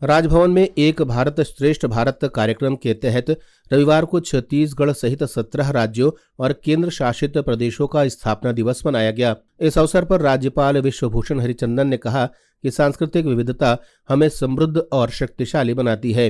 राजभवन में एक भारत श्रेष्ठ भारत कार्यक्रम के तहत रविवार को छत्तीसगढ़ सहित 17 राज्यों और केंद्र शासित प्रदेशों का स्थापना दिवस मनाया गया। इस अवसर पर राज्यपाल विश्वभूषण हरिचंदन ने कहा कि सांस्कृतिक विविधता हमें समृद्ध और शक्तिशाली बनाती है।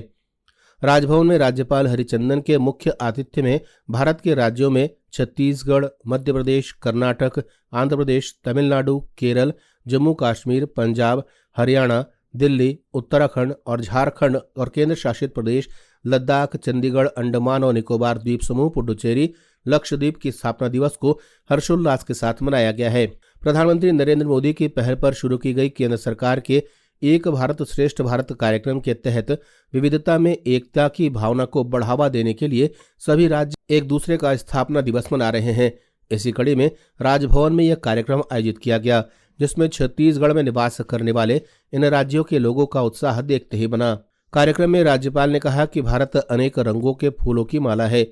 राजभवन में राज्यपाल हरिचंदन के मुख्य आतिथ्य में भारत के राज्यों में छत्तीसगढ़, मध्य प्रदेश, कर्नाटक, आंध्र प्रदेश, तमिलनाडु, केरल, जम्मू कश्मीर, पंजाब, हरियाणा, दिल्ली, उत्तराखंड और झारखंड और केंद्र शासित प्रदेश लद्दाख, चंडीगढ़, अंडमान और निकोबार द्वीप समूह, पुडुचेरी, लक्षद्वीप की स्थापना दिवस को हर्षोल्लास के साथ मनाया गया है। प्रधानमंत्री नरेंद्र मोदी की पहल पर शुरू की गई केंद्र सरकार के एक भारत श्रेष्ठ भारत कार्यक्रम के तहत विविधता में एकता की भावना को बढ़ावा देने के लिए सभी राज्य एक दूसरे का स्थापना दिवस मना रहे हैं। इसी कड़ी में राजभवन में यह कार्यक्रम आयोजित किया गया, जिसमें छत्तीसगढ़ में निवास करने वाले इन राज्यों के लोगों का उत्साह देखते ही बना। कार्यक्रम में राज्यपाल ने कहा कि भारत अनेक रंगों के फूलों की माला है।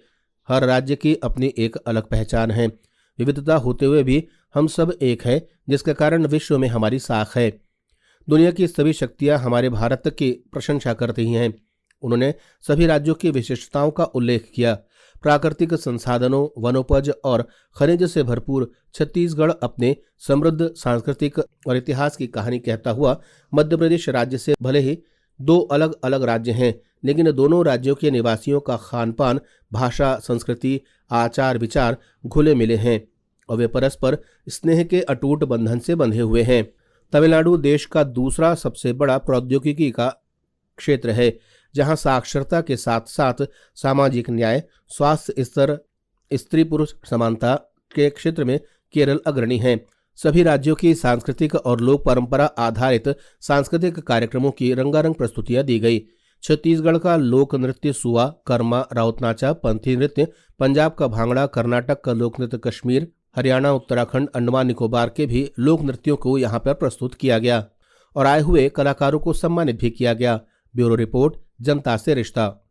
हर राज्य की अपनी एक अलग पहचान है। विविधता होते हुए भी हम सब एक हैं, जिसके कारण विश्व में हमारी साख है। दुनिया की सभी शक्तियां हमारे भारत की प्रशंसा करती हैं। उन्होंने सभी राज्यों की विशेषताओं का उल्लेख किया। प्राकृतिक संसाधनों, वनोपज और खनिज से भरपूर छत्तीसगढ़ अपने समृद्ध सांस्कृतिक और इतिहास की कहानी कहता हुआ मध्य प्रदेश राज्य से भले ही दो अलग अलग राज्य हैं, लेकिन दोनों राज्यों के निवासियों का खान पान, भाषा, संस्कृति, आचार विचार घुले मिले हैं और वे परस्पर स्नेह के अटूट बंधन से बंधे हुए हैं। तमिलनाडु देश का दूसरा सबसे बड़ा प्रौद्योगिकी का क्षेत्र है, जहां साक्षरता के साथ साथ सामाजिक न्याय, स्वास्थ्य स्तर, स्त्री पुरुष समानता के क्षेत्र में केरल अग्रणी है। सभी राज्यों की सांस्कृतिक और लोक परंपरा आधारित सांस्कृतिक कार्यक्रमों की रंगारंग प्रस्तुतियां दी गई। छत्तीसगढ़ का लोक नृत्य सुआ, कर्मा, राउतनाचा, पंथी नृत्य, पंजाब का भांगड़ा, कर्नाटक का लोक नृत्य कश्मीर, हरियाणा, उत्तराखंड, अंडमान निकोबार के भी लोक नृत्यों को यहां पर प्रस्तुत किया गया और आए हुए कलाकारों को सम्मानित भी किया गया। ब्यूरो रिपोर्ट, जनता से रिश्ता।